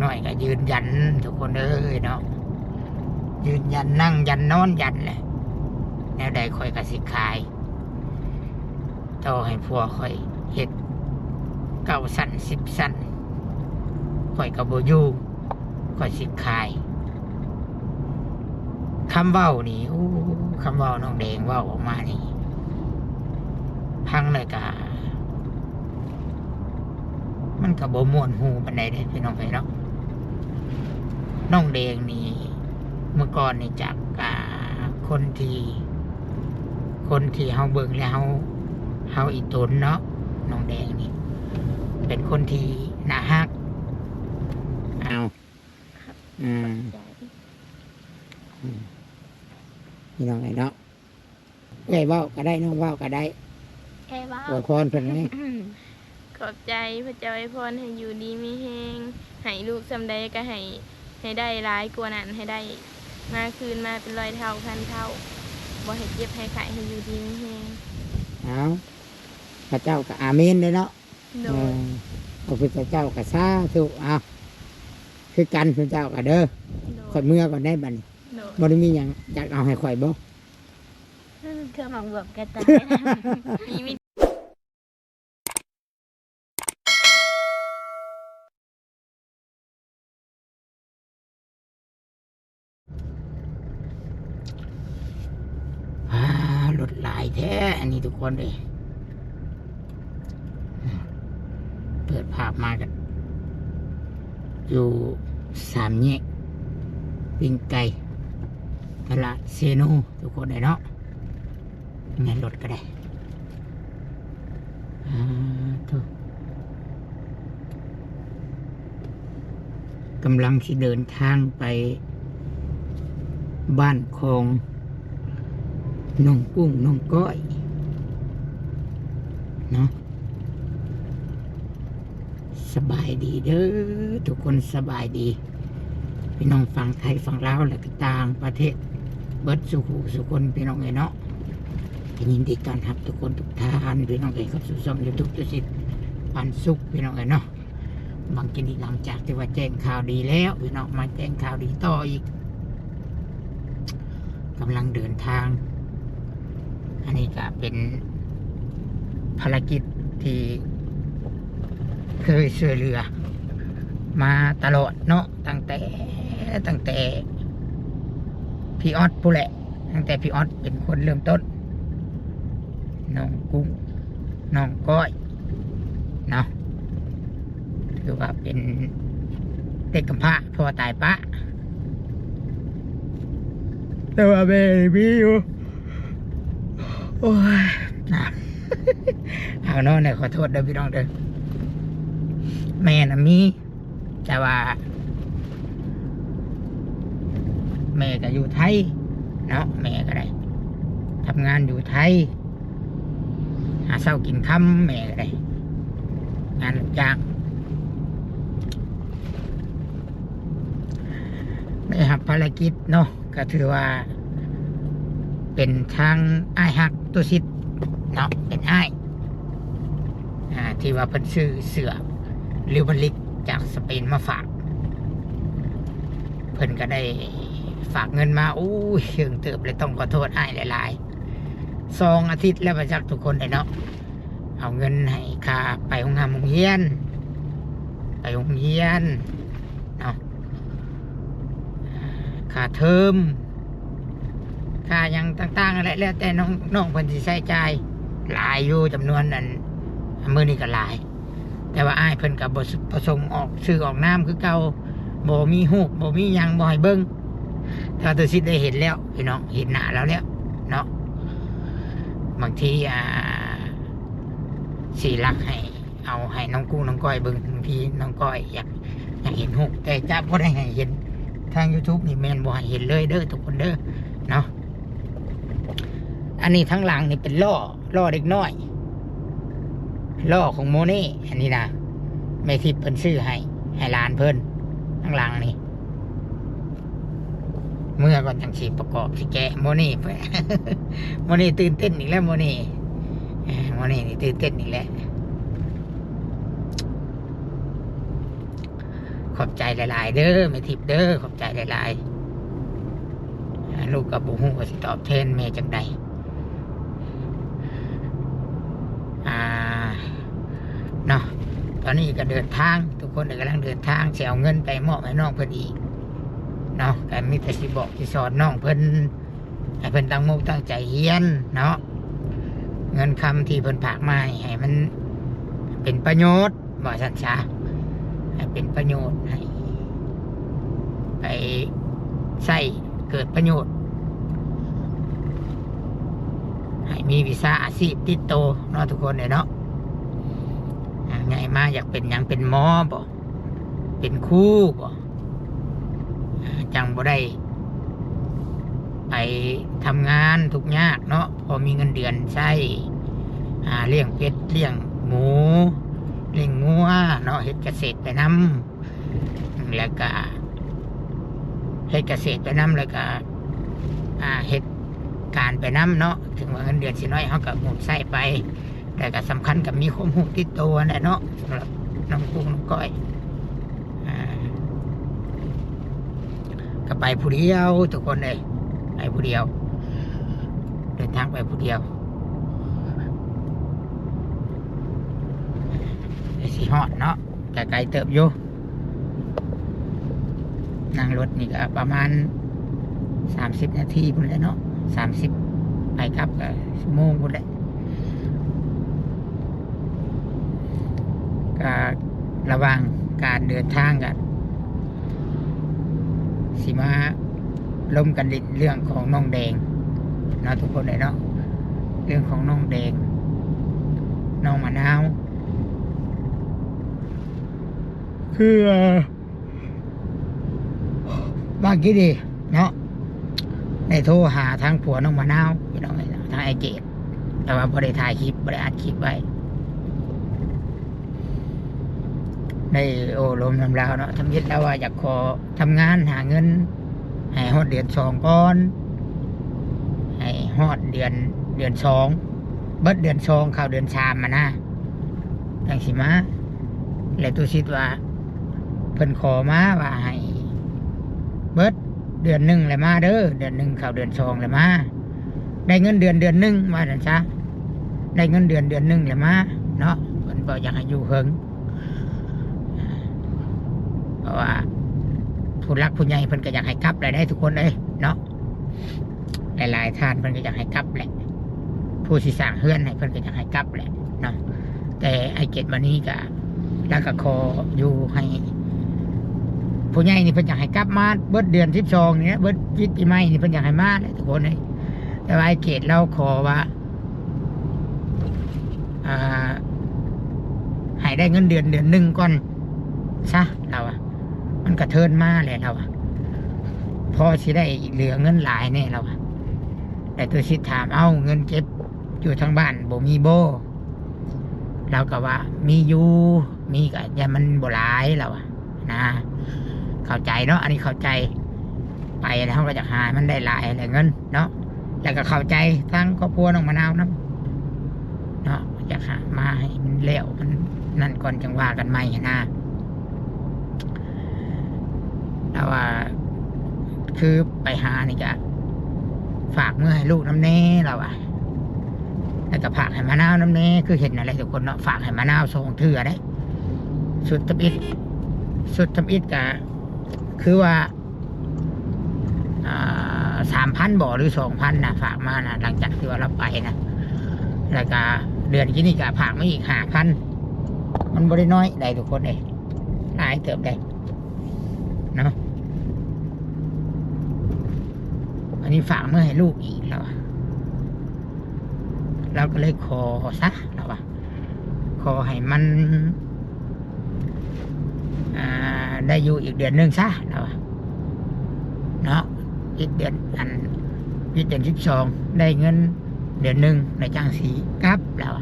น้อยก็ยืนยันทุกคนเอ้ยเนาะยืนยันนั่งยันนอนยันแหละแนวใดข่อยก็สิขายต่อให้ผัวข่อยเฮ็ด9 สั้น10 สั้นข่อยก็บ่อยู่ข่อยสิขายคำเว้านี่โอ้คำเว้าน้องแดงเว้าออกมานี่พังเลยกะมันก็บ่ม่วนหูปานใดเด้พี่น้องเอ้ยเนาะน้องแดงนี่เมื่อก่อนนี่จากคนที่เฮาเบิ่งแล้วเฮาอีตนเนาะน้องแดงนี่เป็นคนที่น่าฮักเอาพี่น้องไอ้เนาะเอ้ยเว้าก็ได้น้องเว้าก็ได้ไอ้ว่าอวยพรเพิ่นนี่ ขอบใจพระเจ้าอวยพรให้อยู่ดีมีแฮงให้ลูกสำใดก็ให้ได้ร้ายกว่านั้นให้ได้มาคืนมาเป็น100 เท่าพันเท่าบ่ให้เจ็บให้ไข้ให้อยู่ดีมีแฮงเอาพระเจ้าก็อาเมนเลยเนาะพระพุทธเจ้าก็สาธุเอาคือกันพระเจ้าก็เด้อข่อยเมื่อก่อนได้บัดนี้บ่ได้มีหยังอยากเอาให้ข่อยบ่เครื่องหมักบวบกระต่ายมีรถหลายแท้อันนี้ทุกคนเลยเปิดภาพมากันอยู่3 แยกปิ้งไก่ตลาดเซโนทุกคนเลยเนาะงั้นรถก็ได้ทุกกำลังที่เดินทางไปบ้านคงน้องกุ้งน้องก้อยเนาะสบายดีเด้อทุกคนสบายดีพี่น้องฝั่งไทยฝั่งลาวและต่างประเทศเบิดสุขสุคนพี่น้องเนาะยินดีต้อนรับทุกคนทุกท่านพี่น้องครับสู่ช่อง YouTube ตุสิทธิ์ปันสุขพี่น้องเนาะบางทีหลังจากที่ว่าแจ้งข่าวดีแล้วพี่น้องมาแจ้งข่าวดีต่ออีกกำลังเดินทางอันนี้ก็เป็นภารกิจที่เคยช่วยเหลือมาตลอดเนาะตั้งแต่พี่ออสผู้แหละตั้งแต่พี่ออสเป็นคนเริ่มต้นน้องกุ้งน้องก้อยเนาะถือว่าเป็นเด็กกำพร้าพ่อตายปะแต่ว่าเบบี้อยู่โอ้ยนะเอาเนาะเนี่ยขอโทษเด้อพี่น้องเด้อแม่น่ะมีแต่ว่าแม่ก็อยู่ไทยเนาะแม่ก็ได้ทำงานอยู่ไทยหาเช้ากินค่ำแม่ก็ได้งานรับจ้างได้รับภารกิจเนาะก็ถือว่าเป็นทางอ้ายฮักตัวสิทธิ์เนาะเป็นอ้ายที่ว่าเพิ่นซื้อเสือลิวบันลิกจากสเปนมาฝากเพิ่นก็ได้ฝากเงินมาอู้เชิงเติบเลยต้องขอโทษอ้ายหลายๆ2 อาทิตย์แล้วประจักษ์ทุกคนเลยเนาะเอาเงินให้ค่าไปโรงเรียนเนาะค่าเทอมค่ายังต่างๆอะไรแล้วแต่น้องเพิ่นสิใช้จ่ายหลายอยู่จำนวนนั้นมื้อนี้ก็หลายแต่ว่าอ้ายเพิ่นก็บ่ประสงค์ออกชื่อออกนามคือเก่าบ่มีรูปบ่มีหยังบ่ให้เบิ่งถ้าตัวสิได้เห็นแล้วพี่น้องเห็นหน้าแล้วเนาะบางทีสิรักให้เอาให้น้องกุ้งน้องก้อยเบิ่งบางทีน้องก้อยอยากเห็นรูปแต่จะบ่ได้ให้เห็นทาง YouTube นี่แม่นบ่ให้เห็นเลยเด้อทุกคนเด้อเนาะอันนี้ทั้งหลังนี่เป็นล้อเด็กน้อยล้อของโมเน่อันนี้นะแม่ทิพย์เพิ่นซื้อให้หลานเพิ่นทั้งหลังนี่เมื่อก่อนจังสีประกอบสิแกะโมเน่โมเน่ตื่นเต้นอีกแล้วโมเน่นี่ตื่นเต้นอีกแล้ว ขอบใจหลายๆเด้อแม่ทิพย์เด้อขอบใจหลายๆลูกกับบุ้งก็สิตอบแทนแม่จังใดเนาะตอนนี้ก็เดินทางทุกคนกำลังเดินทางเสียเงินไปมอบให้น้องเพิ่นอีกเนาะแต่มีแต่สิบอกสิสอนน้องเพิ่นให้เพิ่นตั้งมุกตั้งใจเรียนเนาะเงินคำที่เพิ่นฝากมาให้มันเป็นประโยชน์บ่สันชาให้เป็นประโยชน์ให้ไปใช้เกิดประโยชน์ให้มีวิชาอาชีพติดโตเนาะทุกคนเลยเนาะไงมาอยากเป็นยังเป็นหมอบ่เป็นครูบ่จังบ่ได้ไปทำงานทุกยากเนาะพอมีเงินเดือนใช้เลี้ยงเป็ดเลี้ยงหมูเลี้ยงงัวเนาะเฮ็ดเกษตรไปนำแล้วก็เฮ็ดเกษตรไปนำแล้วก็เฮ็ดการไปนำเนาะถึงว่าเงินเดือนสิน้อยเขาก็หมุนใส่ไปแต่ก็สำคัญกับมีความรู้ติดตัวนั่นแหละเนาะสำหรับน้องกุ้งน้องก้อยก็ไปผู้เดียวทุกคนเลยไปผู้เดียวเดินทางไปผู้เดียวไอ้สีหอดเนาะแต่ไกลเติบอยู่นั่งรถนี่ก็ประมาณ30 นาทีพุ่นเลยเนาะ30ไปครับก็ชั่วโมงพุ่นเลยก็ระหว่างการเดินทางกันสิมาล้มกันดินเรื่องของน้องแดงเนาะทุกคนเลยเนาะเรื่องของน้องแดงน้องมะนาวคือบางทีดีเนาะได้โทรหาทางผัวน้องมะนาวพี่น้องเลยทางไอเจดแต่ว่าบ่ได้ถ่ายคลิปบ่ได้อัดคลิปไว้ได้โอ้ลมน้ำลาวเนาะทำยิดแล้วว่าอยากขอทำงานหาเงินให้ฮอดเดือน2ก่อนให้ฮอดเดือน2เบิดเดือน2เข้าเดือน3มานะจังสิมาแล้วตุสิตว่าเพิ่นขอมาว่าให้เบิดเดือน1เลยมาเด้อเดือน1เข้าเดือน2เลยมาได้เงินเดือน1ว่าซั่นซะได้เงินเดือน1เลยมาเนาะเพิ่นบ่อยากให้อยู่เฮิงเพราะว่าผู้รักผู้ใหญ่เพิ่นก็อยากให้กลับได้ทุกคนเลยเนาะหลายๆท่านเพิ่นก็อยากให้กลับแหละผู้สิสร้างเฮือนให้เพิ่นก็อยากให้กลับแหละเนาะแต่ไอ้เกตวันนี้ก็แล้วก็ขออยู่ให้ผู้ใหญ่นี่เพิ่นอยากให้กลับมาเบิดเดือน12นี่เบิดปีใหม่นี่เพิ่นอยากให้มาเลยทุกคนเลยแต่ว่าไอ้เกตเราขอว่าให้ได้เงินเดือน1ก่อนซะเราอะมันกระเทินมาเลยเราอะพอสิได้เหลือเงินหลายแน่เราอะแต่ตัวชิดถามเอาเงินเก็บอยู่ทางบ้านบ่มีโบเราก็ว่ามีอยู่มีก็อย่ามันบ่หลายเราอะนะเข้าใจเนาะอันนี้เข้าใจไปแล้วก็จะหามันได้หลายอะไรเงินเนาะแล้วก็เข้าใจทั้งครอบครัวน้องมะนาวนะเนาะอยากหามาให้มันเลี้ยวมันนั่นก่อนจังว่ากันใหม่นะแต่ว่าคือไปหานี่จะฝากเมื่อให้ลูกน้ำเน่เราอะแล้วก็ฝากให้มะนาวน้ำเน่คือเห็นอะไรทุกคนเนาะฝากให้มะนาวส่งเถื่อได้สุดทำอิดก็คือว่า3,000บ่หรือ2,000นะฝากมานะหลังจากที่ว่าเราไปนะแล้วก็เดือนที่นี่ก็ฝากมาอีก5,000มันบริน้อยได้ทุกคนเลยหลายเติบได้เนาะอันนี้ฝากเมื่อให้ลูกอีกแล้วเราก็เลยขอซะแล้วขอให้มันได้อยู่อีกเดือน1ซะแล้วเนาะอีกเดือน12ได้เงินเดือน1ในจ้างสีกับแล้ว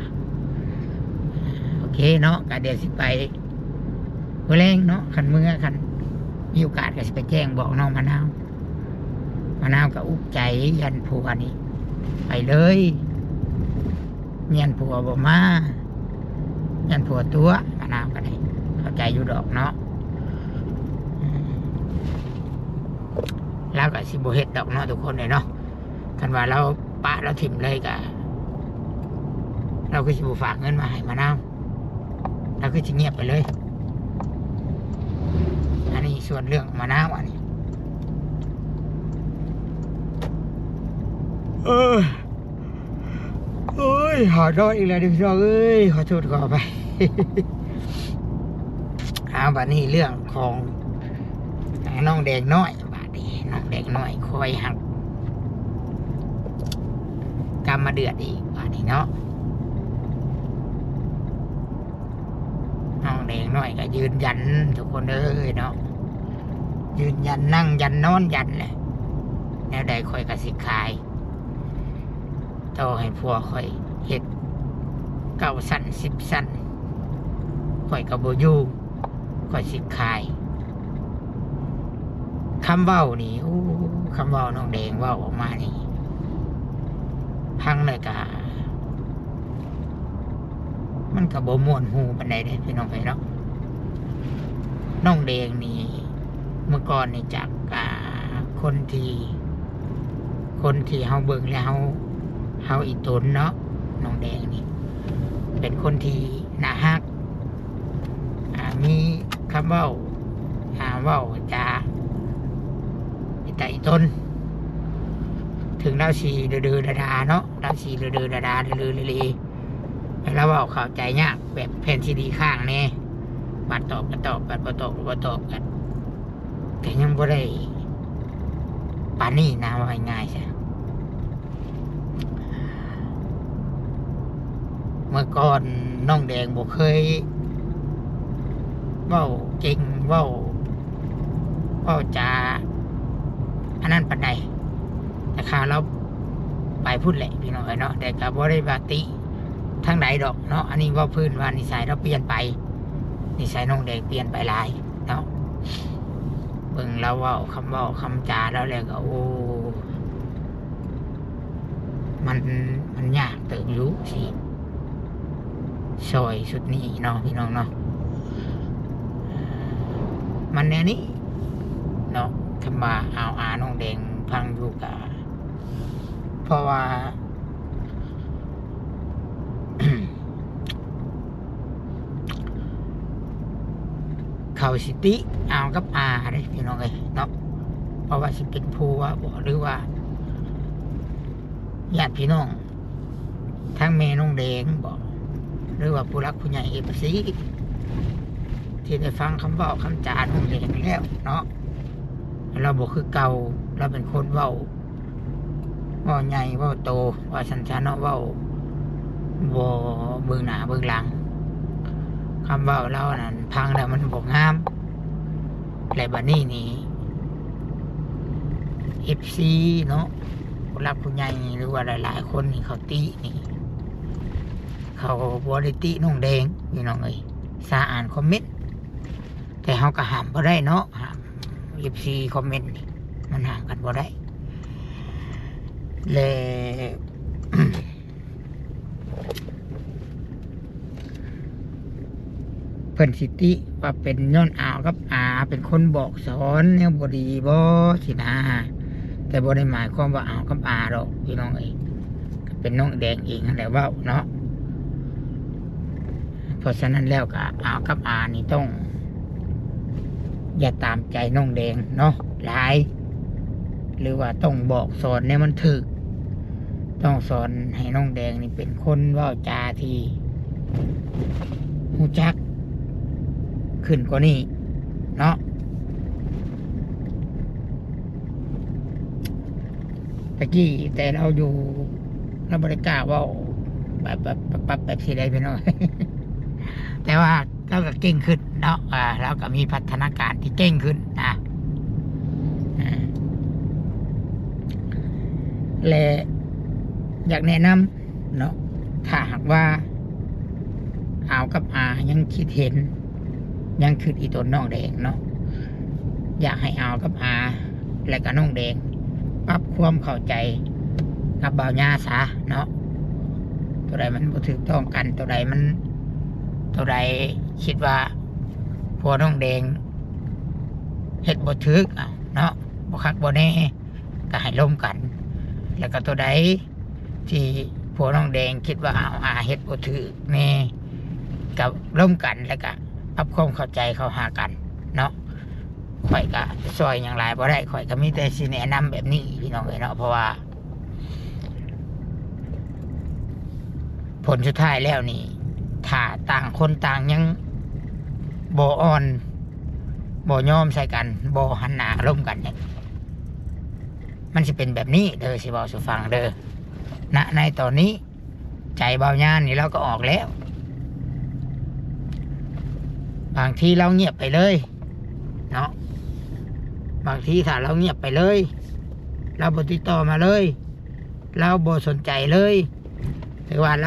โอเคเนาะก็เดี๋ยวสิไปแรงเนาะคันเมื่อคันมีโอกาสก็จะไปแจ้งบอกน้องมะนาวก็อุกใจยันผัวนี่ไปเลยยันผัวบ่มายันผัวตัวมะนาวก็ได้เข้าใจอยู่ดอกเนาะ แล้วก็สิบ่เฮ็ดดอกเนาะทุกคนเลยเนาะคันว่าเราปะเราถิ่มเลยก็เราก็สิบ่ฝากเงินมาให้มะนาวเราก็สิเงียบไปเลยอันนี้ส่วนเรื่องมะนาวอันนี้โอ้ยหอดอดอีกแล้วดิพี่น้องเอ้ยขอโทษขอไป เอาบัดนี้เรื่องของน้องแดงน้อยบาดนี้น้องแดงน้อยคอยหักกำมาเดือดอีกบาดนี้เนาะน้องแดงน้อยก็ยืนยันทุกคนเอ้ยเนาะยืนยันนั่งยันนอนยันแหละแนวใดคอยกระสิขายต่อให้พวกคอยเฮ็ด9 สั้น10 สั้นคอยกับโบยูคอยสิขายคำเว้านี่โอ้คำเว้าน้องแดงเว้าออกมานี่พังเลยกะมันกับโบม่วนหูปานใดเด้พี่น้องไปเนาะน้องแดงนี่เมื่อก่อนนี่จากคนที่เฮาเบิ่งแล้วเฮาอีตนเนาะน้องแดงนี่เป็นคนที่น่าฮักมีคำเว้าเว้าจาแต่อีตนถึงเราสีเดือดาเนาะเราสีเดือดาเลือแล้วเว้าเข้าใจยากแบบแผ่นซีดีข้างแน่บัดตอบก็ตอบบัดบ่ตอบก็บ่ตอบกันแต่ยังบ่ได้ปานนี้นะว่าง่ายๆใช่เมื่อก่อนน้องแดงบ่เคยเว้าเก่งเว้าจาอันนั้นปันใดแต่ข่าวเราไปพูดแหละพี่น้องเนาะแต่กับว่าได้บาติทั้งใดดอกเนาะอันนี้ว่าพื้นว่านิสัยเราเปลี่ยนไปนิสัยน้องแดงเปลี่ยนไปหลายเนาะเบิ่งเราเว้าคำจาแล้วแล้วก็โอ้มันยากตื่นรู้สิซอยสุดนี้เนาะพี่น้องเนาะมันแนวนี้เนาะคำว่าเอาน้องแดงพังอยู่กับเพราะว่า เขาสิติเอากับเลยพี่น้องเลยเนาะเพราะว่าสิเป็นผู้ว่าบอกหรือว่าญาติพี่น้องทั้งแม่น้องแดงบอกหรือว่าผู้รักผู้ใหญ่FCที่ได้ฟังคำเว้าคำจาน้องแดงแล้วเนาะเราบอกคือเก่าเราเป็นคนเว้าใหญ่เว้าโตว่าสัญชาเนาะเว้าบ่เบื้องหน้าเบื้องหลังคำเว้าเรานั่นพังแล้วมันบอกงามและบัดนี้นี่ FC เนาะผู้รักผู้ใหญ่หรือว่าหลายๆคนนี่เขาตินี่เขาบ่ได้ติน้องแดงพี่น้องเอ้ยสาอ่านคอมเมนต์แต่เฮาก็ห้ามบ่ได้เนาะห้ามFC คอมเมนต์มันห่างกันบ่ได้และ เพิ่นสิติว่าเป็นย้อนกับเป็นคนบอกสอนแนวบ่ดีบ่สินะแต่บ่ได้หมายความว่ากับดอกพี่น้องเอ้ยเป็นน้องแดงเองนั่นแหละเว้าเนาะเพราะฉะนั้นแล้วก็กับนี่ต้องอย่าตามใจน้องแดงเนาะหลายหรือว่าต้องบอกสอนเนี่ยมันถึกต้องสอนให้น้องแดงนี่เป็นคนเว้าจาที่รู้จักขึ้นกว่านี้เนาะตะกี้แต่เราอยู่เราบริการว่าแบบสิได้ไปหน่อย แต่ว่าเราก็เก่งขึ้นเนาะเราก็มีพัฒนาการที่เก่งขึ้นนะและอยากแนะนำเนาะถ้าหากว่ากับยังคิดเห็นยังคืออีตัวน้องแดงเนาะอยากให้กับและก็น้องแดงปรับความเข้าใจกับบ่าวญาซะเนาะตัวใดมันบ่ถูกต้องกันตัวใดคิดว่าพวน้องแดงเฮ็ดบ่ถูกเนาะบ บ่คักบ่แน่ก็ให้ร่วมกัน แล้วก็ตัวใดที่ผัวน้องแดงคิดว่าเอาเฮ็ดบ่ถือแน่กับร่วมกันแล้วก็ปรับความเข้าใจเข้าหากันเนาะข่อยก็ซอยอย่างไรบ่ได้ข่อยก็มีแต่สิแนะนำแบบนี้พี่น้องเอ้ยเนาะเพราะว่าผลสุดท้ายแล้วนี่ถ้าต่างคนต่างยังบ่อ่อนบ่ยอมใส่กันบ่หันหน้าร่วมกันเนี่ยมันสิเป็นแบบนี้เด้อสิบอกสู่ฟังเด้อณในตอนนี้ใจเบาญานนี่เราก็ออกแล้วบางทีเราเงียบไปเลยเนาะบางทีถ้าเราเงียบไปเลยเราบ่ติดต่อมาเลยเราบ่สนใจเลยถือว่าเร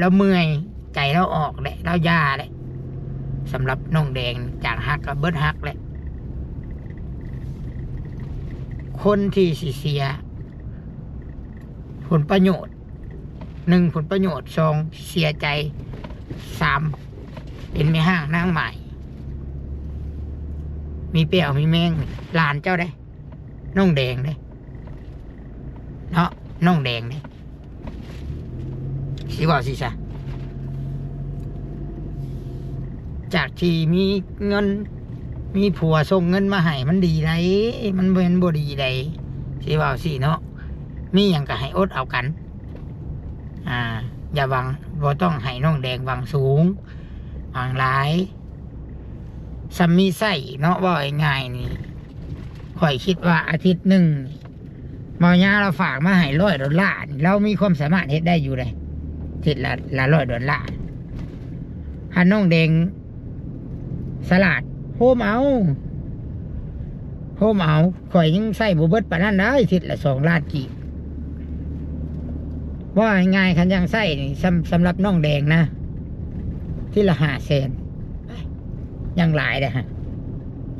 าเมื่อยใจเราออกแหละเรายาแหละสำหรับน้องแดงจากฮักกับเบิดฮักแหละคนที่สิเสียผลประโยชน์1ผลประโยชน์2เสียใจ3เป็นไม่ห้างนางใหม่มีเปรี้ยวมีแมงหลานเจ้าได้น้องแดงได้เนาะน้องแดงได้สิว่าสิซะจากที่มีเงินมีผัวส่งเงินมาให้มันดีไรมันเป็นบ่ดีไรสิว่าสิเนาะมีอย่างก็ให้อดเอากันอย่าหวังบ่ต้องให้น้องแดงหวังสูงหวังหลายซัมมีไส้เนาะว่าง่ายๆนี่ข่อยคิดว่าอาทิตย์หนึ่งหมอยาเราฝากมาให้$100นี่เรามีความสามารถเฮ็ดได้อยู่เลยทิศละ$100ถ้าน้องแดงสลัดโฮมเอาข่อยยังใส่บ่เบิดปานนั้นได้ทิศละ2 ล้านกีบว่าง่ายๆคันยังใส่นี่สำหรับน้องแดงนะที่ละ500,000ยังหลายเลยฮะ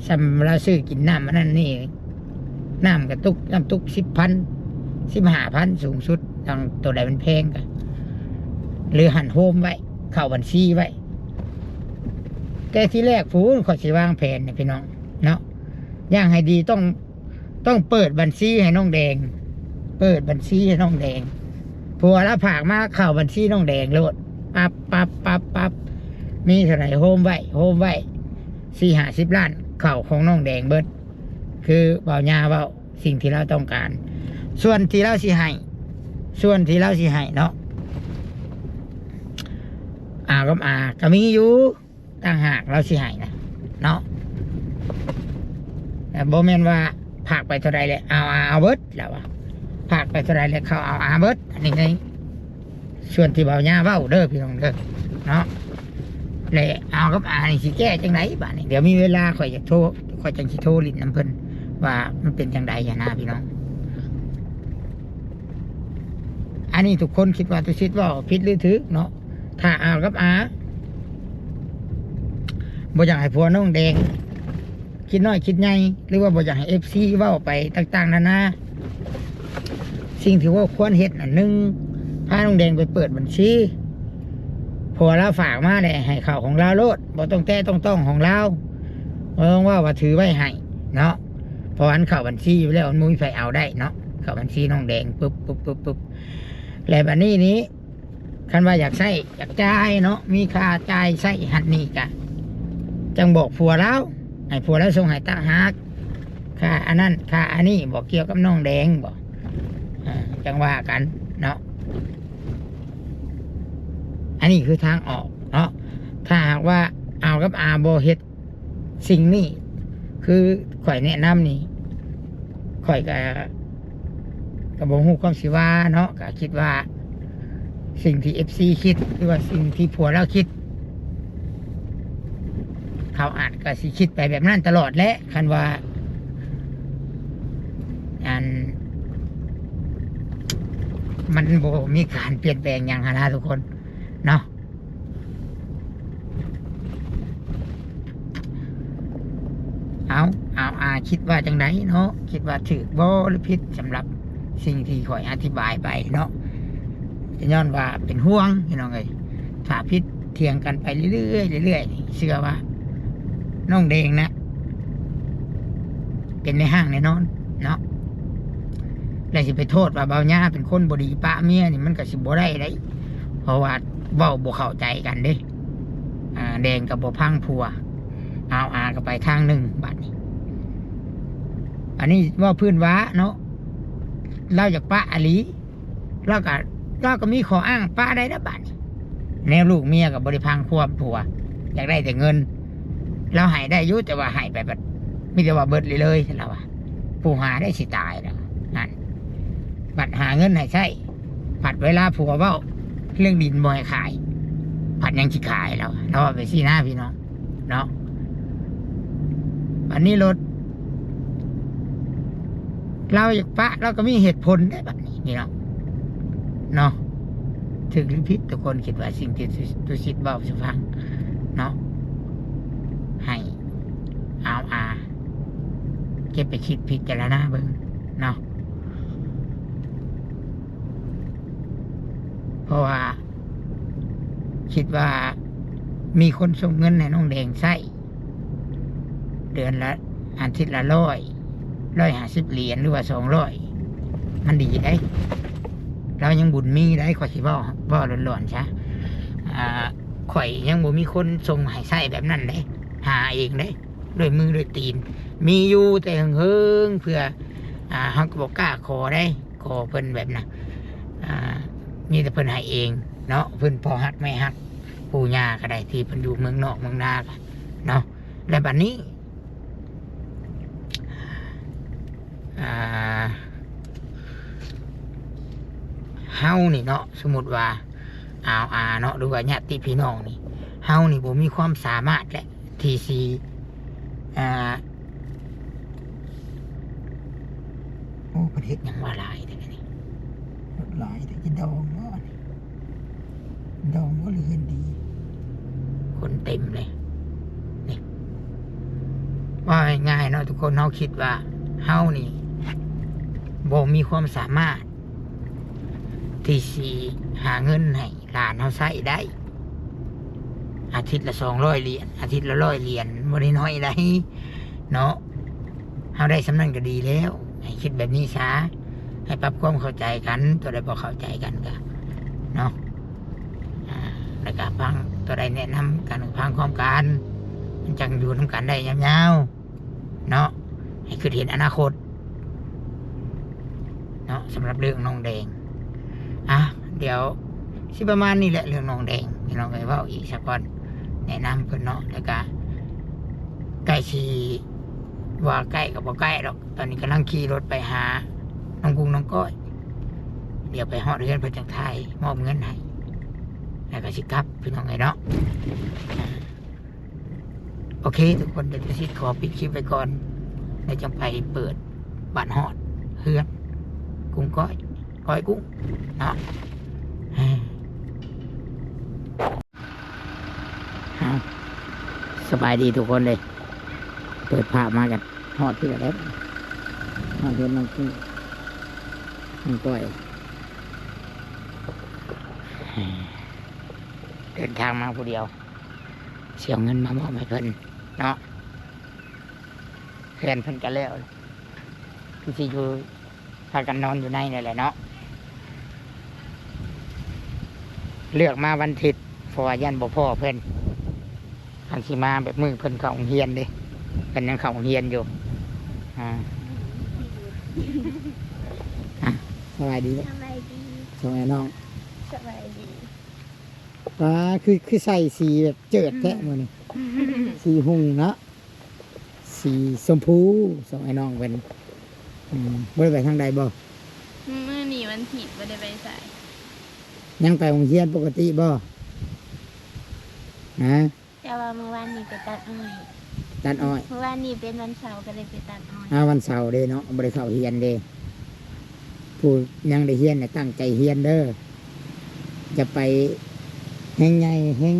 สำหรับซื้อกินน้ำมันนั่นนี่น้ำตุก10,000 15,000สูงสุดทางตัวใดมันแพงกันหรือหันโฮมไว้เข้าบัญชีไว้แต่ที่แรกผู้ขอสิวางแผนเนี่ยพี่น้องเนาะย่างให้ดีต้องเปิดบัญชีให้น้องแดงเปิดบัญชีให้น้องแดงผัวแล้วผากมาเข้าบัญชีน้องแดงโลดปั๊บมีเท่าไหร่โฮมไว้40-50 ล้านเข่าของน้องแดงเบิดคือเบาญาเบาสิ่งที่เราต้องการส่วนที่เราสิให้เนาะก็มีอยู่ต่างหากเราสิให้นะเนาะแต่บ่แม่นว่าผากไปเท่าไรเลยเอาเบิดแล้ววะผากไปเท่าไรเลยเขาเอาเบิดอันนี้ไงส่วนที่เบาญาเบาเด้อพี่น้องเด้อเนาะเลยเอานี่สิแก้จังไหนบ้านี่เดี๋ยวมีเวลาข่อยจะจังสิโทรลิ้นน้ำเพิ่นว่ามันเป็นจังไดอย่างนะพี่น้องอันนี้ทุกคนคิดว่าตัวชิดว่าผิดหรือถูกเนาะถ้าบ่อยากให้ผัวน้องแดงคิดน้อยคิดใหญ่หรือว่าบ่อยากให้ FC เว้าไปต่างๆนานาสิ่งที่ว่าควรเฮ็ดอันนึงพาน้องแดงไปเปิดบัญชีผัวเราฝากมาเลยให้ข่าวของเราโลดบ่ต้องแต้ต้องของเราบ่ต้องว่าถือไว้ให้เนาะพออันเข้าบัญชีอยู่แล้วมันมีไฟเอาได้เนาะเข้าบัญชีน้องแดงปุ๊บแล้วบัดนี้คันว่าอยากจ่ายเนาะมีค่าจ่ายใช้หัดนี่กะจังบอกผัวเราให้ผัวเราส่งให้ตั้งหากค่าอันนั้นค่าอันนี้บอกเกี่ยวกับน้องแดงบอกจังว่ากันเนาะอันนี้คือทางออกเนาะถ้าหากว่าบ่เฮ็ดสิ่งนี้คือข่อยแนะนำนี่ข่อยก็บ่ฮู้ความสิว่าเนาะก็คิดว่าสิ่งที่ FC คิดหรือว่าสิ่งที่ผัวเราคิดเขาอาจก็สิคิดไปแบบนั้นตลอดและคันว่ามันบ่มีการเปลี่ยนแปลงอย่างนะทุกคนเนาะคิดว่าจังไดเนาะคิดว่าถูกบ่หรือผิดสำหรับสิ่งที่ข่อยอธิบายไปเนาะจะย้อนว่าเป็นห่วงพี่น้องเอ้ยถ้าผิดเถียงกันไปเรื่อยเชื่อว่าน้องแดงนะเป็นในห้างแน่นอน เนาะแล้วสิไปโทษว่าเบาหญ้าเป็นคนบ่ดีปะเมียนี่มันก็สิบ่ได้ได้เพราะว่าเว้าบ่เข้าใจกันเด้แดงกับบ่พังผัวเอาอาก็ไปทางหนึ่งบัดนี้อันนี้ว่าพื้นว้าเนาะเราจากปะอลีเราก็มีขออ้างปะได้นะบัดนี้แนวลูกเมียกับบริพังควบผัวอยากได้แต่เงินเราหายได้ยุแต่ว่าหายไปแบบมีแต่ว่าเบิดเลยเราอะผู้หาได้สิตายแล้วนั่นบัดหาเงินให้ใช้ผัดเวลาผัวเว้าเรื่องดินบ่อยขายผัดยังสิขายแล้วเราไปซี่หน้าพี่น้องเนาะวันนี้รถเราอยากปะเราก็มีเหตุผลได้แบบนี้พี่น้องเนาะถึงหรือผิดทุกคนคิดว่าสิ่งที่ตุสิตบอกสุฟังเนาะให้เอาเก็บไปคิดพิจารณาเบิ่งเนาะเพราะว่าคิดว่ามีคนส่งเงินให้น้องแดงใช้เดือนละอาทิตย์ละ150 เหรียญหรือว่า200มันดีได้เรายังบุญมีได้ข่อยสิบ่หล่อนๆซะข่อยยังบ่มีคนส่งให้ใช้แบบนั้นได้หาเองได้ด้วยมือด้วยตีนมีอยู่แต่เฮิงเพื่อเฮาก็บ่กล้าขอได้ขอเพิ่นแบบน่ะมีแต่เพิ่นให้เองเนาะเพิ่นพอฮักแม่ฮักปู่ย่าก็ได้ที่เพิ่นอยู่เมืองนอกเมืองนาเนาะและบัดนี้เฮานี่เนาะสมมุติว่าเนาะหรือว่าญาติพี่น้องนี่เฮานี่บ่มีความสามารถแหละที่สิโอ้ประเทศยังว่าหลายแต่นี่หลายแต่กินดองเนาะดองก็เรียนดีคนเต็มเลยนี่ว่าง่ายๆเนาะทุกคนเฮาคิดว่าเฮานี่บ่มีความสามารถที่สิหาเงินให้หลานเฮาใช้ได้อาทิตย์ละ200 เหรียญอาทิตย์ละ100 เหรียญบ่ได้น้อยได้เนาะเฮาได้สำนั้นก็ดีแล้วให้คิดแบบนี้ซะให้ปรับความเข้าใจกันตัวใดบ่เข้าใจกันก็เนาะแล้วก็ฟังตัวใดแนะนำกันฟังความกันมันจังอยู่นำกันได้ยาวๆเนาะให้คือเห็นอนาคตเนาะสำหรับเรื่องน้องแดงเดี๋ยวสิประมาณนี้แหละเรื่องน้องแดงพี่น้องเคยว่าอีกสักก่อนแนะนำเพิ่นเนาะแล้วก็ใกล้ชีว่าใกล้กับบ่ใกล้หรอกตอนนี้กำลังขี่รถไปหาน้องกุ้งน้องก้อยเดี๋ยวไปฮอดเรือนเพิ่นจังไทยมอบเงินให้แล้วก็สิกลับพี่น้องเนาะโอเคทุกคนเดี๋ยวจะขอปิดคลิปไว้ก่อนแล้วจะไปเปิดบ้านฮอดเฮือนกุ้งก้อยกุ้งเนาะสบายดีทุกคนเลยเปิดภาพมากันฮอดที่แล้วฮอดเฮือนน้องกุ้งน้องก้อยเดินทางมาผู้เดียวเสียเงินมามอบให้เพิ่นเนาะเพื่อนเพิ่นกันแล้วคือสิอยู่พากันนอนอยู่ในนี่แหละเนาะเลือกมาวันอาทิตย์เพราะว่ายันบ่พ่อเพิ่นอันสิมาแบบมือเพิ่นเข้าโรงเรียนเด้เพิ่นยังเข้าโรงเรียนอยู่สบายดีสบายดีสบายน้องสบายดีคือใส่สีแบบเจิดแท้มื้อนี้สีหุ่งเนาะสีชมพูสบายน้องเป็นบ่ได้ไปทางใดบ่มื้อนี้วันผิดบ่ได้ไปใส่ยังไปโรงเรียนปกติบ่แต่ว่าเมื่อวานนี้ไปตัดอ้อยเมื่อวานนี้เป็นวันเสาร์ก็เลยไปตัดอ้อยวันเสาร์เด้เนาะบ่ได้เข้าเรียนเด้ผู้ยังได้เรียนเนี่ยตั้งใจเรียนเด้อจะไปแห่งใหญ่แห่ง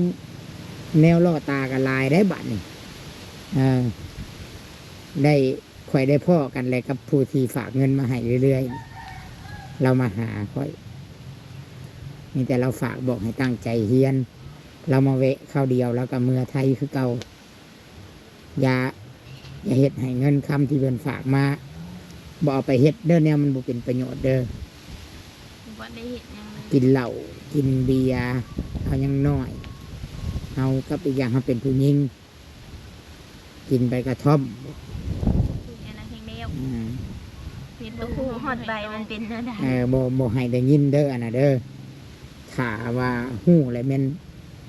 แนวล่อตากันลายได้บัดนี่ได้ค่อยได้พ่อกันเลยกับผู้ที่ฝากเงินมาให้เรื่อยๆเรามาหาค่อยมีแต่เราฝากบอกให้ตั้งใจเรียนเรามาเวะเข้าเดียวแล้วก็เมื่อไทยคือเก่าอย่าเฮ็ดให้เงินคำที่เพิ่นฝากมา บ่เอาไปเฮ็ดเด้อแนวมันบ่เป็นประโยชน์เด้อ บ่ได้เห็นหยังเลย กินเหล้ากินเบียร์เอายังน้อยเอากับอีกอย่างเขาเป็นผู้หญิงกินไปกระท่อม คืออันนั้นเพียงเดียว อืม เฮ็ดบ่ฮู้ฮอดใบมันเป็นแนวใด บ่ให้ได้ยินเด้ออันน่ะเด้อถ้าว่าฮู้แล้วแม่น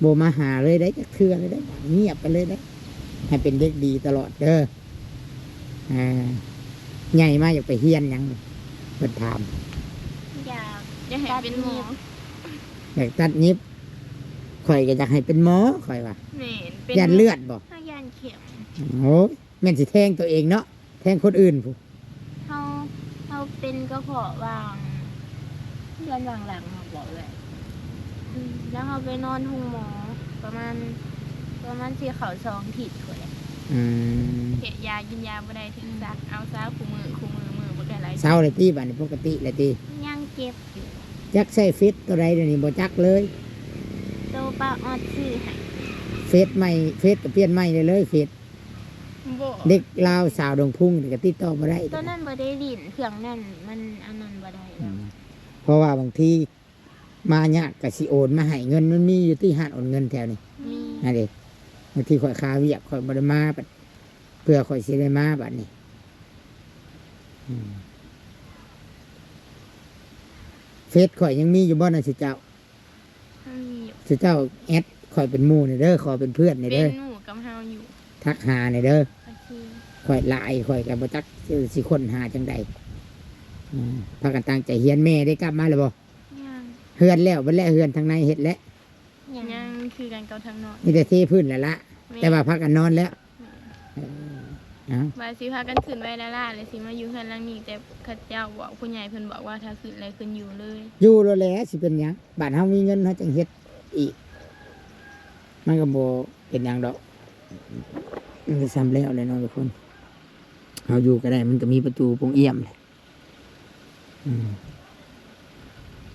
บ่มาหาเลยได้จักเทื่อเลยได้เงียบไปเลยได้ให้เป็นเด็กดีตลอดเด้อใหญ่มาอยากไปเฮียนหยังเพิ่นถาม อยากจะให้เป็นหมอ อยากตัดยิบข่อยก็อยากให้เป็นหมอข่อยว่า แม่นเป็น ยันเลือดบ่ ถ้ายันเข็ม โอ้ยแม่นสิแทงตัวเองเนาะแทงคนอื่นผู้ เฮาเฮาเป็นกระเพาะวางเดือนวางหลังเฮาบอกเลยแล้วเฮาไปนอนห้องหมอประมาณสิเข้า2ทิศพุ่นแหละ อืม เฮ็ดยากินยาบ่ได้ถึงซักเอาซะคู่มือมือบ่ได้หลาย เศร้าเลยตีบัดนี้ปกติเลยตี ยังเจ็บอยู่ จักใส่ฟิตตัวใดเดี๋ยวนี้บ่จักเลย โตป้าออดซื้อให้ เฟซใหม่เฟซก็เปลี่ยนใหม่เลยเฟซ บ่ เด็กลาวสาวดงพุ่งนี่ก็ติดต่อบ่ได้ ตัวนั้นบ่ได้ลิ้นเครื่องนั้นมันอันนั้นบ่ได้ อื แล้ว มเพราะว่าบางทีมายากก็สิโอนมาให้เงินมันมีอยู่ที่ห้านโอนเงินแถวนี้ มี นั่นเองบางทีข่อยคาเวียกข่อยบ่ได้มาบัดเพื่อข่อยสิได้มาบัดนี้อืมเฟซข่อยยังมีอยู่บ่น่ะสิเจ้า มันมีอยู่ สิเจ้าแอดข่อยเป็นหมู่นี่เด้อขอเป็นเพื่อนนี่ เป็ เด้อ นหมู่กับเฮาอยู่ ทักหานี่เด้อ โอเค ข่อยหลายข่อยกับบ่จักสิคนหาจังใดพากันตั้งใจเฮียนแม่ได้กลับมาแล้วบ่ ยัง เฮือนแล้วบ่แล้วเฮือนทางในเฮ็ดแล้ว ยัง ยังคือกันเก่าทางนอก มีแต่เทพื้นแล้วละแต่ว่าพักกันนอนแล้วเอ้า ว่าสิพากันขึ้นไว้แล้วล่ะเลยสิมาอยู่เฮือนหลังนี้แต่เขาเจ้าบอกผู้ใหญ่เพิ่นบอกว่าถ้าขึ้นอะไรขึ้นอยู่เลย อยู่แล้วแหละสิเป็นหยังบ้านเฮามีเงินเฮาจังเฮ็ดอีก มันก็บ่เป็นหยังดอกมันก็ซ้ำแล้วเลยเนาะทุกคนเฮาอยู่ก็ได้มันก็มีประตูโปงเอี่ยมเลย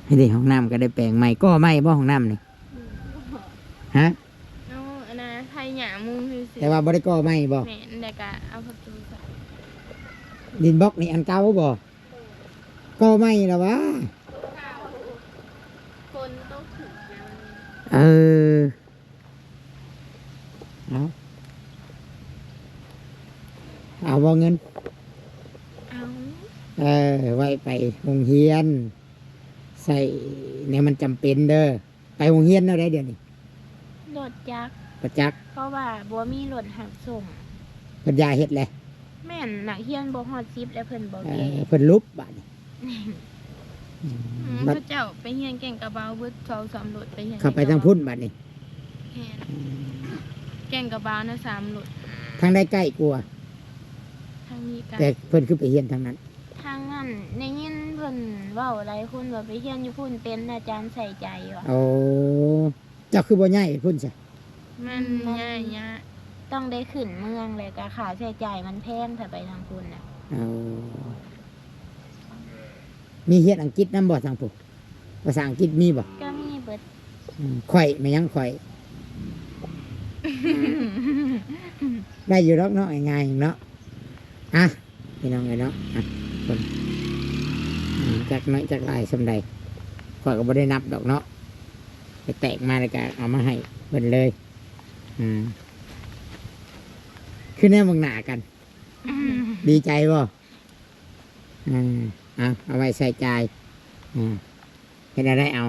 ให้ได้ห้องน้ำก็ได้แปลงใหม่ก็ไม่บ่ห้องน้ำนี่ฮะ เอาอันนะไทยหยามุงคือสิ แต่ว่าบ่ได้ก่อไม่บ่ แม่นแต่ก็เอาประตูใส่ ดินบล็อกนี่อันเก่าบ่ก่อไม่แล้ววะ คนต้องถึงนะ เออเอาบ่เงิน เอา ไว้ไปโรงเรียน ใส่เนี่ยมันจำเป็นเด้อไปโรงเรียนเอาได้เดี๋ยวนี้ รถจักร ประจักษ์ เพราะว่าบ่มีรถหักส่ง ปัญญาเฮ็ดแหละ แม่นนักเรียนบ่ฮอด10แล้วเพิ่นบ่ เอ เก่ เพิ่นลุบบาดนี้บัด พระเจ้าไปเฮียนเก่งกระเบาเบิด2-3รถไปเฮียน เข้าไปทางพุ่นบาดนี้ แม่นเก่งกระเบานะ3รถ ทางได้ใกล้กลัวา ทางนี้กัน แต่เพิ่นคือไปเรียนทางนั้น ทางนั้นได้ยินเพิ่นเว้าหลายคนว่าไปเรียนอยู่พุ่นเป็นอาจารย์ใส่ใจว่า โอ้เจ้าคือบ่ใหญ่พุ่นซะ มันง่ายยะ ต้องได้ขึ้นเมืองเลยก็ค่าใช้จ่ายมันแพงถ้าไปทางพุ่นน่ะ เอามีเฮ็ดอังกฤษนำบ่ทางพุ่นภาษาอังกฤษมีบ่ ก็มีเบิด ข่อยแม่ยังข่อย ได้อยู่ดอกเนาะง่ายๆเนาะอ่ะพี่น้องเอ้ยเนาะอ่ะคนจักน้อยจักหลายสำใดข่อยก็บ่ได้นับดอกเนาะไปแตกมาแล้วก็เอามาให้เพิ่นเลยคือแน่บังหน้ากัน ดีใจบ่เอาไว้ใส่ใจเห็นอะไรเอา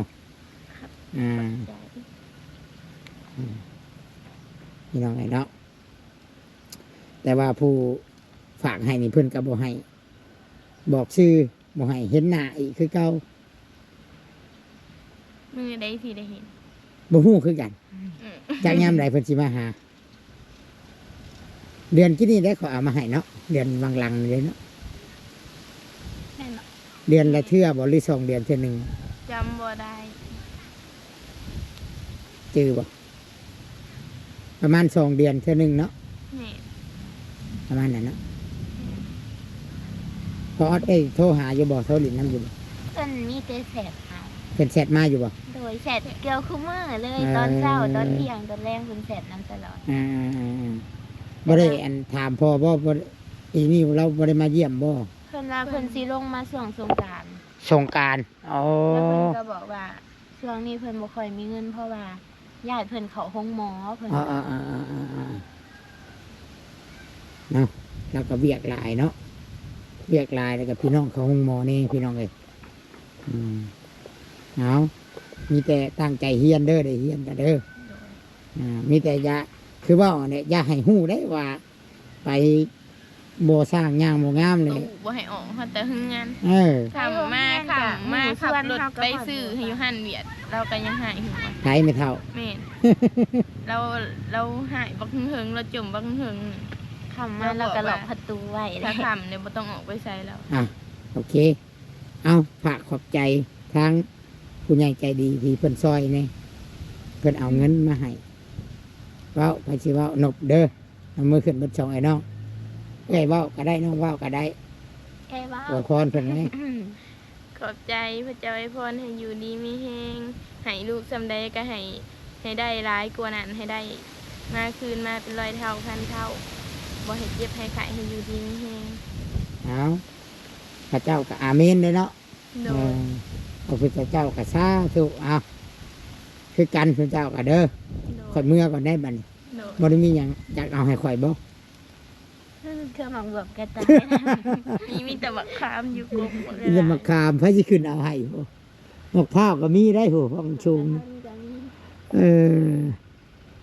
พี่น้องไอ้เนาะแต่ว่าผู้ฝากให้นี่เพื่อนก็บ่ให้ บอกชื่อบ่ให้เห็นหน้าอีกคือเก่า มือได้สิได้เห็น บ่ฮู้คือกัน อืม จากยามใดเพิ่นสิมาหา เดือนที่นี่ได้ขอเอามาให้เนาะเดือนวังลังเลยเนาะ แม่นบ่ เดือนละเทื่อบ่หรือ2 เดือนเทื่อหนึง จำบ่ได้ จื้อบ่ประมาณ2 เดือนเทื่อหนึงเนาะ แม่น ประมาณนั้นเนาะพอออดโทรหาอยู่บ่โทรหลินน้ำอยู่บ่ เพิ่นมีแต่แสบหา เพิ่นแชทมาอยู่บ่ โดยแสบเกี่ยวคือมื้อเลยตอนเช้าตอนเที่ยงตอนแลงเพิ่นแสบนํตลอด อ่าบ่ได้อันถามพ่อบ่อีนี่เราบ่ได้มาเยี่ยมบ่ เพิ่ พิ่นว่าเพิ่นสิลงมาช่วงสงกรานต์ สงกรานต์อ๋อ แล้วเพิ่นก็บอกว่าช่วงนี้เพิ่นบ่ค่อยมีเงินเพราะว่าญาติเพิ่นเข้าห้องหมอเพิ่น อ๋อเนาะแล้วก็เวียกหลายเนาะเวียกหลายแล้วก็พี่น้องเขาห้องหมอนี่พี่น้องเลยเอามีแต่ตั้งใจเฮียนเด้อได้เฮียนกันเด้อมีแต่อยาคือว่าเนี่ยอย่าให้หู้ได้ว่า ไปโบสร้างย่างโบงามเลย บ่ให้ออกเพราะแต่หึงงาน เออ ขำมาขับรถไปซื้อให้อยู่หันเวียด เราก็ยังหายหัว ไทยไม่เท่า แม่น เราหายบักเฮิงเราจมบักเฮิง คำมาแล้วก็ล็อกประตูไว้ ถ้าขำเนี่ยบ่ต้องออกไปใช้แล้ว อ่ะโอเค เอาฝากขอบใจทางผู้ใหญ่ใจดีที่เพิ่นซอยเนี่ยเพิ่นเอาเงินมาให้เว้าไปสิเว้านบเด้อเอามือขึ้นบนช่องไอ้น้องเอ้ยเว้าก็ได้น้องเว้าก็ได้ แค่ว่า อวยพรเพิ่นไหม ขอบใจพระเจ้าอวยพรให้อยู่ดีมีแฮงให้ลูกสำใดก็ให้ได้ร้ายกว่านั้นให้ได้มาคืนมาเป็นร้อยเท่าพันเท่าบ่ให้เจ็บให้ไข้ให้อยู่ดีมีแฮง เอาพระเจ้าก็อาเมนเลยเนาะ โด เอย อพระพุทธเจ้าก็สาธุเอาคือกันพระเจ้าก็เด้อ โด ข่อย ยเมื่อก่อนได้บัดนี้ โดย บ่ได้มีหยังอยากเอาให้ข่อยบ่ เครื่องหมักแบบกระจาย มีแต่บักคามอยู่กบหมดเลย จะมาคามพระสิขึ้นเอาให้บ่มะพร้าวก็มีได้โหเพราะมันสูงเออ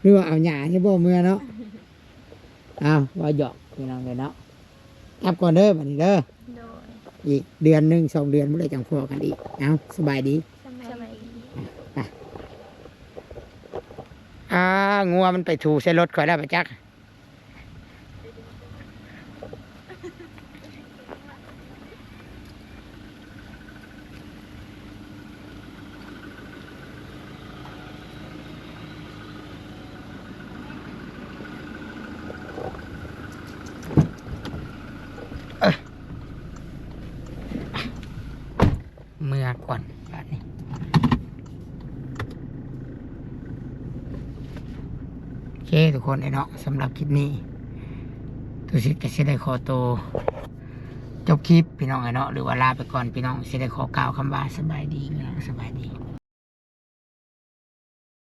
หรือว่าเอาหญ้าให้บ่เมื่อเนาะเอาว่าหยอกพี่น้องเลยเนาะกลับก่อนเด้อบัดนี้เด้อ โดย อีกเดือนหนึง2 เดือนบ่ได้จังพอกันอีกเอาสบายดี สมัยดี งัวมันไปถูใส่รถข่อยแล้วปะจักเมื่อก่อนแบบนี้ โอเคทุกคนเนาะสำหรับคลิปนี้ตุสิก็สิได้ขอตัวจบคลิปพี่น้องเนาะหรือว่าลาไปก่อนพี่น้องสิได้ขอกล่าวคำว่าสบายดีพี่น้องสบายดี